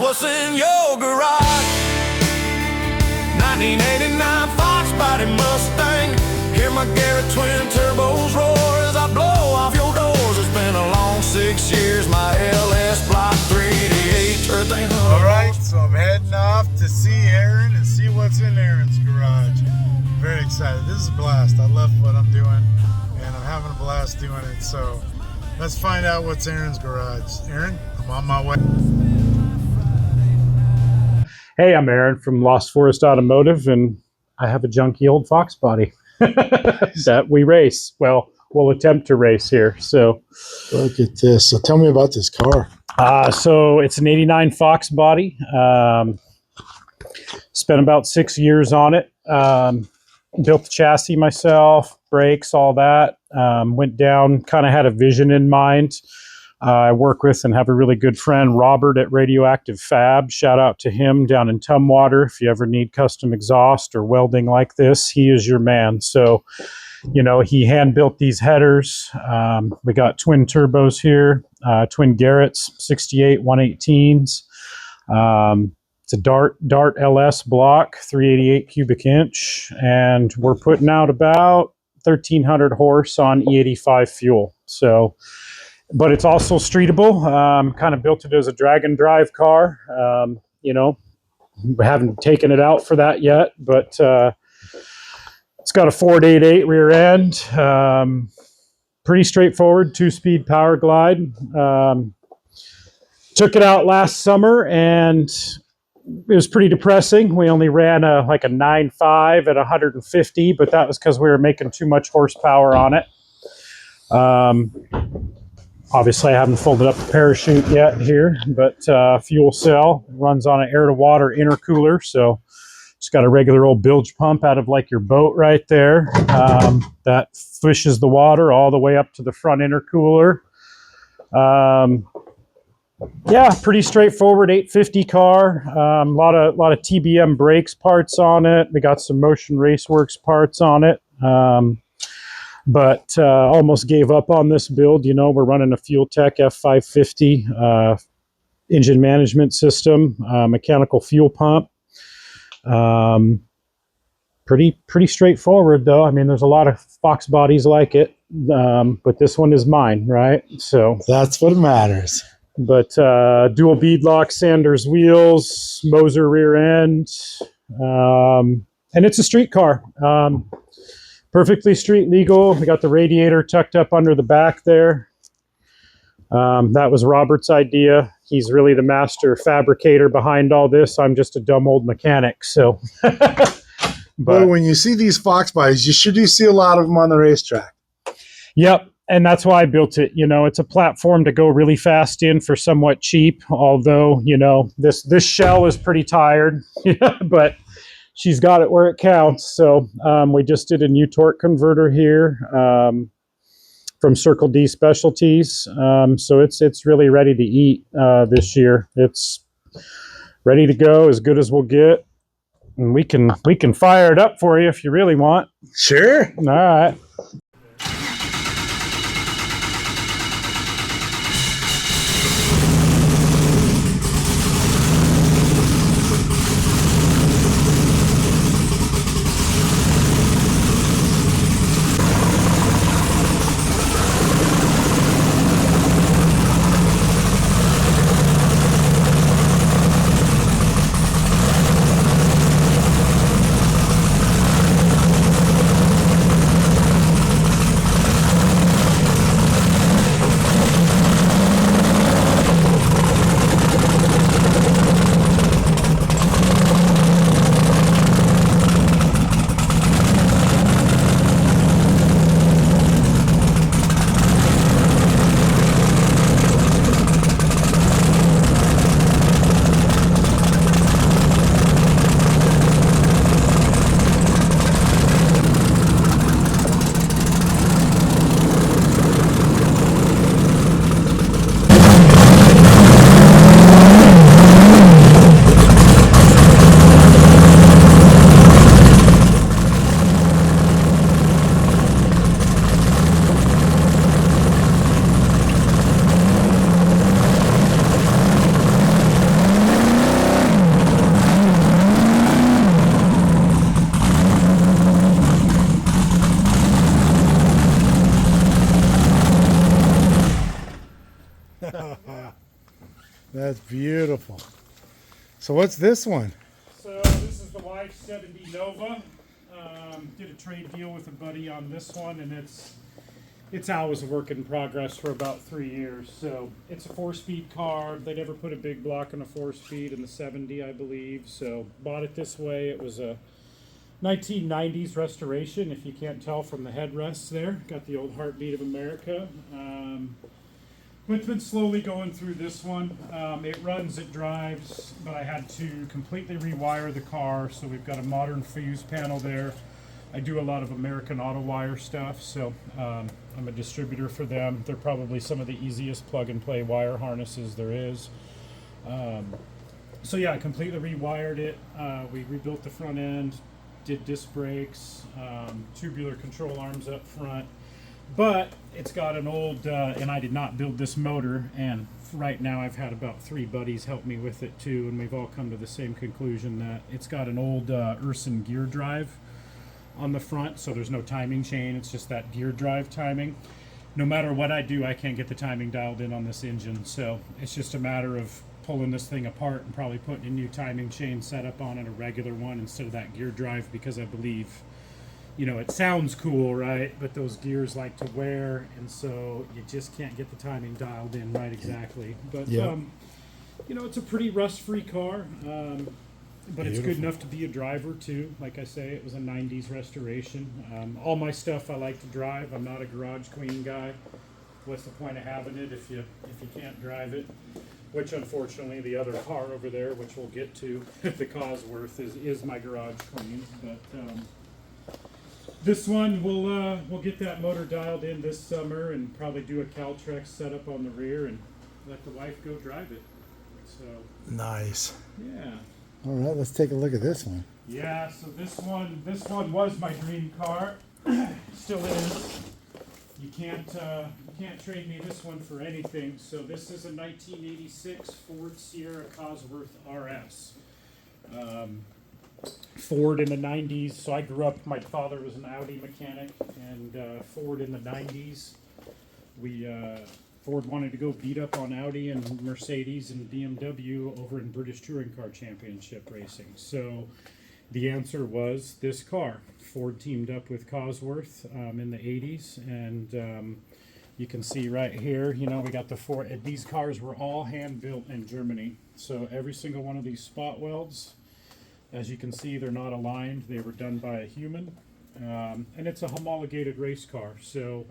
what's in your garage. 1989 Fox body Mustang. Hear my Garrett twin turbos roar as I blow off your doors. It's been a long 6 years, my LS Block 388 Earth ain't hung. All right, so I'm heading off to see Aaron and see what's in Aaron's garage. Very excited. This is a blast. I love what I'm doing, and I'm having a blast doing it. So let's find out what's Aaron's garage. Aaron, I'm on my way. Hey, I'm Aaron from Forrest Automotive, and I have a junky old Fox body that we race. Well, we'll attempt to race here. So Look at this. So tell me about this car. So it's an 89 Fox body. Spent about 6 years on it. Built the chassis myself, brakes, all that. Went down, kind of had a vision in mind. I work with and have a really good friend, Robert at Radioactive Fab. Shout out to him down in Tumwater. If you ever need custom exhaust or welding like this, he is your man. So, you know, he hand built these headers. We got twin turbos here, twin Garretts, 68 118s. It's a Dart LS block, 388 cubic inch, and we're putting out about 1,300 horse on E85 fuel. So, but it's also streetable. Kind of built it as a drag and drive car. You know, we haven't taken it out for that yet, but it's got a 488 rear end. Pretty straightforward, 2-speed power glide. Took it out last summer and it was pretty depressing. We only ran like a 9.5 at 150, but that was because we were making too much horsepower on it. Obviously, I haven't folded up the parachute yet here, but fuel cell runs on an air-to-water intercooler, so it's got a regular old bilge pump out of like your boat right there. That fishes the water all the way up to the front intercooler. Yeah, pretty straightforward 850 car. A lot of TBM brakes parts on it. We got some Motion Raceworks parts on it. But almost gave up on this build. You know, we're running a Fuel Tech F550 engine management system, mechanical fuel pump. Pretty straightforward though. I mean, there's a lot of Fox bodies like it, but this one is mine, right? So That's what matters. But dual beadlock Sanders wheels, Moser rear end, and it's a street car. Perfectly street legal. We got the radiator tucked up under the back there. That was Robert's idea. He's really the master fabricator behind all this. I'm just a dumb old mechanic. So, But when you see these Fox bodies, you see a lot of them on the racetrack. Yep. And that's why I built it. You know, it's a platform to go really fast in for somewhat cheap. Although, you know, this shell is pretty tired, but she's got it where it counts. So we just did a new torque converter here from Circle D Specialties. So it's really ready to eat this year. It's ready to go, as good as we'll get. And we can fire it up for you if you really want. Sure. All right. beautiful. So what's this one? So this is the wife's Chevy Nova. Did a trade deal with a buddy on this one, and it's always a work in progress for about 3 years. So it's a 4-speed car. They never put a big block on a 4-speed in the 70, I believe. So bought it this way. It was a 1990s restoration, if you can't tell from the headrests there. Got the old Heartbeat of America. But been slowly going through this one. It runs, it drives, but I had to completely rewire the car. So we've got a modern fuse panel there. I do a lot of American Auto Wire stuff, so I'm a distributor for them. They're probably some of the easiest plug-and-play wire harnesses there is. So yeah, I completely rewired it. We rebuilt the front end, did disc brakes, tubular control arms up front. But it's got an old, and I did not build this motor, and right now I've had about 3 buddies help me with it too, and we've all come to the same conclusion that it's got an old Urson gear drive on the front, so there's no timing chain, it's just that gear drive timing. No matter what I do, I can't get the timing dialed in on this engine, so it's just a matter of pulling this thing apart and probably putting a new timing chain setup on it, a regular one instead of that gear drive, because I believe, you know, it sounds cool, right? But those gears like to wear, and so you just can't get the timing dialed in right exactly. But, Yep. you know, it's a pretty rust-free car, but it's good Beautiful. enough to be a driver, too. Like I say, it was a 90s restoration. All my stuff I like to drive. I'm not a garage queen guy. What's the point of having it if you can't drive it? Which, unfortunately, the other car over there, which we'll get to, the Cosworth, is my garage queen. But this one, we'll get that motor dialed in this summer and probably do a Caltrex setup on the rear and let the wife go drive it. So, Nice. yeah. All right, let's take a look at this one. Yeah, so this one was my dream car. Still is. You can't trade me this one for anything. So this is a 1986 Ford Sierra Cosworth RS. Ford in the 90s. So I grew up, my father was an Audi mechanic, and Ford in the 90s. Ford wanted to go beat up on Audi and Mercedes and BMW over in British Touring Car Championship racing. So the answer was this car. Ford teamed up with Cosworth in the 80s, and you can see right here, you know, we got the Ford. These cars were all hand built in Germany. So every single one of these spot welds, as you can see, they're not aligned. They were done by a human, and it's a homologated race car. So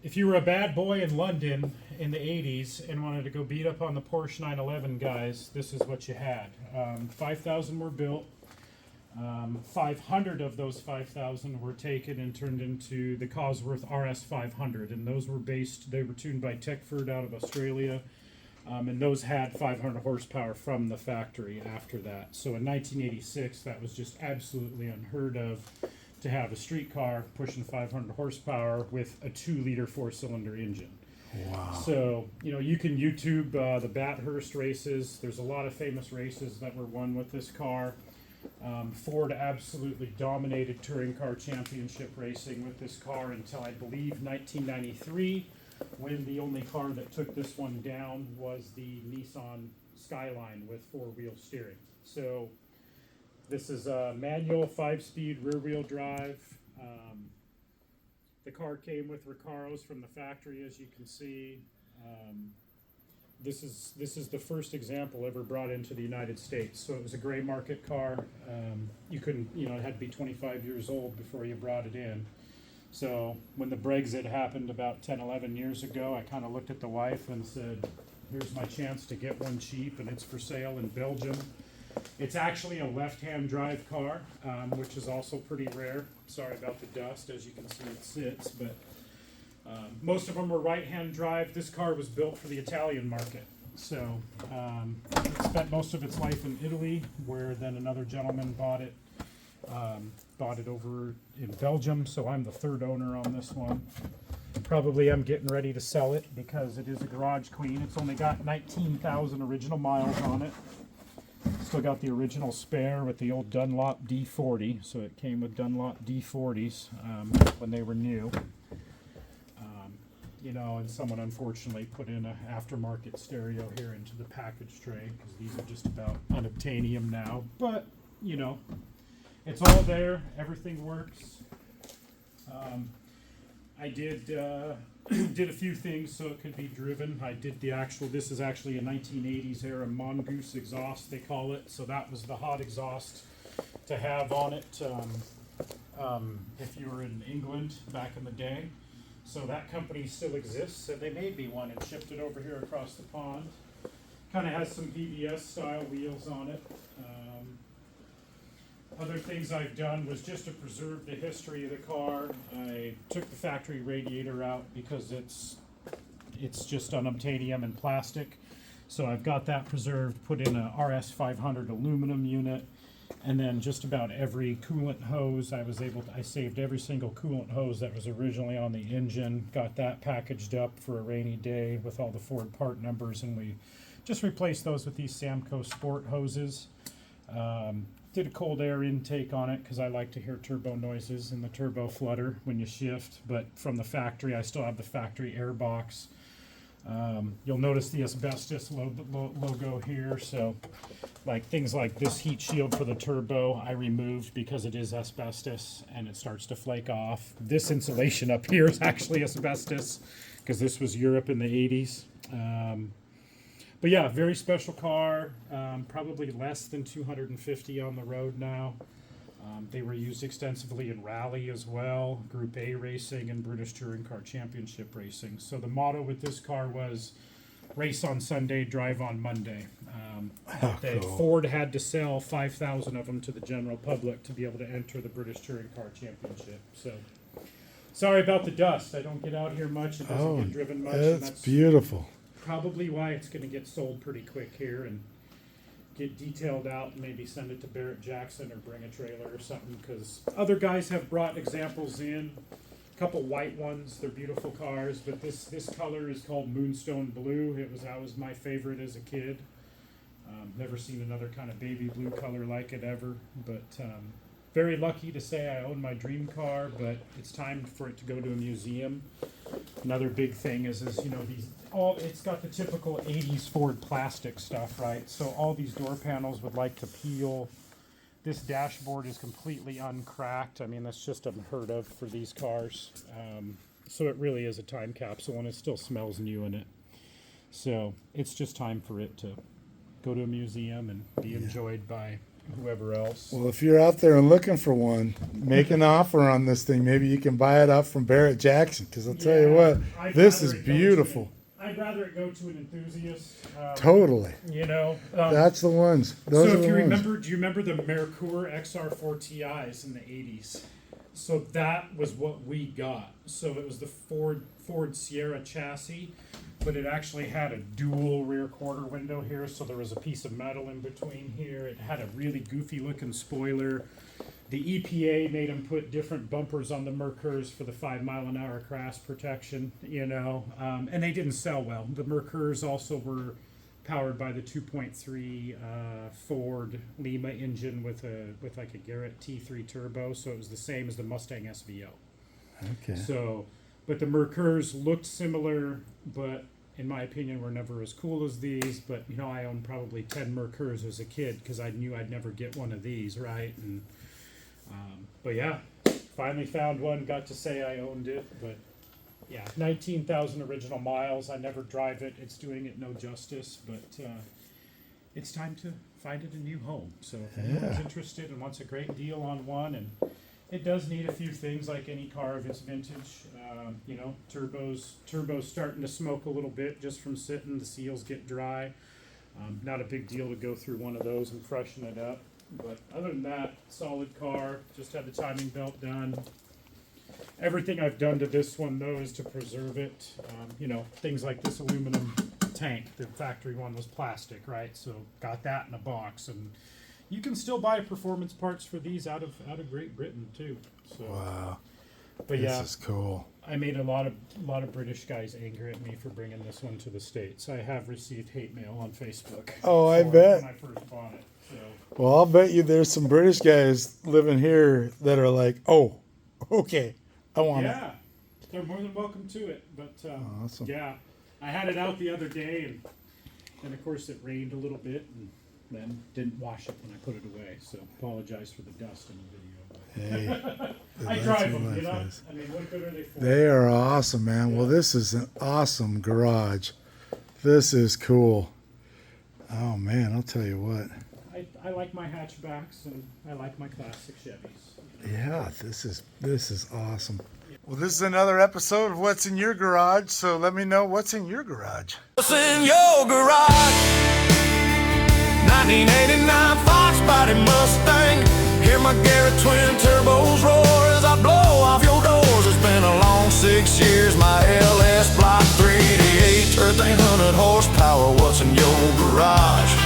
if you were a bad boy in London in the 80s and wanted to go beat up on the Porsche 911 guys, this is what you had. 5,000 were built. 500 of those 5,000 were taken and turned into the Cosworth RS 500, and those were they were tuned by Techford out of Australia, and those had 500 horsepower from the factory after that. So in 1986, that was just absolutely unheard of, to have a street car pushing 500 horsepower with a 2-liter 4-cylinder engine. Wow. So, you know, you can YouTube the Bathurst races. There's a lot of famous races that were won with this car. Ford absolutely dominated touring car championship racing with this car until, I believe, 1993, when the only car that took this one down was the Nissan Skyline with 4-wheel steering. So this is a manual 5-speed rear-wheel drive. The car came with Recaros from the factory, as you can see. This is the first example ever brought into the United States. So it was a gray market car. You couldn't, you know, it had to be 25 years old before you brought it in. So when the Brexit happened about 10, 11 years ago, I kind of looked at the wife and said, here's my chance to get one cheap, and it's for sale in Belgium. It's actually a left-hand drive car, which is also pretty rare. Sorry about the dust, as you can see it sits, but most of them were right-hand drive. This car was built for the Italian market. So it spent most of its life in Italy, where then another gentleman bought it over in Belgium. So I'm the third owner on this one. Probably I'm getting ready to sell it because it is a garage queen. It's only got 19,000 original miles on it. Still got the original spare with the old Dunlop D40. So it came with Dunlop D40s when they were new. you know, and someone unfortunately put in an aftermarket stereo here into the package tray because these are just about unobtainium now. But, you know, it's all there. Everything works. I did did a few things so it could be driven. I did the actual, this is actually a 1980s era mongoose exhaust, they call it. So that was the hot exhaust to have on it if you were in England back in the day. So that company still exists, and they made me one and shipped it over here across the pond. Kind of has some BBS style wheels on it. Other things I've done was just to preserve the history of the car. I took the factory radiator out because it's just unobtainium and plastic. So I've got that preserved, put in a RS500 aluminum unit, and then just about every coolant hose I saved every single coolant hose that was originally on the engine, got that packaged up for a rainy day with all the Ford part numbers, and we just replaced those with these Samco Sport hoses. Did a cold air intake on it because I like to hear turbo noises and the turbo flutter when you shift, but from the factory I still have the factory air box. You'll notice the asbestos logo here, so like things like this heat shield for the turbo I removed because it is asbestos and it starts to flake off. This insulation up here is actually asbestos because this was Europe in the 80s. But yeah, very special car, probably less than 250 on the road now. They were used extensively in rally as well, Group A racing and British Touring Car Championship racing. So the motto with this car was race on Sunday, drive on Monday. Cool. Ford had to sell 5,000 of them to the general public to be able to enter the British Touring Car Championship. So sorry about the dust. I don't get out here much. It doesn't get driven much. That's beautiful. Probably why it's going to get sold pretty quick here and get detailed out and maybe send it to Barrett Jackson or bring a trailer or something, because other guys have brought examples in, a couple white ones. They're beautiful cars, but this color is called Moonstone Blue. That was my favorite as a kid. Never seen another kind of baby blue color like it ever, but very lucky to say I own my dream car, but it's time for it to go to a museum. Another big thing is you know, it's got the typical 80s Ford plastic stuff, right? So all these door panels would like to peel. This dashboard is completely uncracked. I mean, that's just unheard of for these cars. So it really is a time capsule, and it still smells new in it. So it's just time for it to go to a museum and be enjoyed by whoever else. Well, if you're out there and looking for one, make an offer on this thing. Maybe you can buy it up from Barrett Jackson, because I'll tell you what, this is beautiful. I'd rather it go to an enthusiast. Totally. You know. That's the ones. Those so are if the you ones. remember, do you remember the Merkur XR4 TIs in the 80s? So that was what we got. So it was the Ford Sierra chassis, but it actually had a dual rear quarter window here, so there was a piece of metal in between here. It had a really goofy looking spoiler. The EPA made them put different bumpers on the Merkurs for the 5-mile-an-hour crash protection, you know, and they didn't sell well. The Merkurs also were powered by the 2.3 Ford Lima engine with like a Garrett T3 turbo, so it was the same as the Mustang SVO. Okay. So, but the Merkurs looked similar, but in my opinion were never as cool as these. But you know, I owned probably 10 Merkurs as a kid because I knew I'd never get one of these, right? And but yeah, finally found one. Got to say I owned it, but yeah, 19,000 original miles. I never drive it. It's doing it no justice, but it's time to find it a new home. So if anyone's interested and wants a great deal on one, and it does need a few things like any car of its vintage. You know, turbos starting to smoke a little bit just from sitting. The seals get dry. Not a big deal to go through one of those and freshen it up. But other than that, solid car. Just had the timing belt done. Everything I've done to this one, though, is to preserve it. You know, things like this aluminum tank. The factory one was plastic, right? So got that in a box, and you can still buy performance parts for these out of Great Britain too. So, wow, but yeah, this is cool. I made a lot of British guys angry at me for bringing this one to the States. I have received hate mail on Facebook. Oh, I bet. When I first bought it. So. Well, I'll bet you there's some British guys living here that are like, oh, okay, I want it. Yeah, they're more than welcome to it. But Awesome. yeah, I had it out the other day, and of course it rained a little bit, and then didn't wash it when I put it away. So apologize for the dust in the video. Hey, I drive them, you know. I mean, what good are they for? They are awesome, man. Well, this is an awesome garage. This is cool. Oh man, I'll tell you what. I like my hatchbacks and I like my classic Chevys. Yeah, this is awesome. Well, this is another episode of What's in Your Garage. So let me know what's in your garage. What's in your garage? 1989 Fox body Mustang. Hear my Garrett twin turbos roar as I blow off your doors. It's been a long 6 years. My LS Block 388, 1300 horsepower. What's in your garage?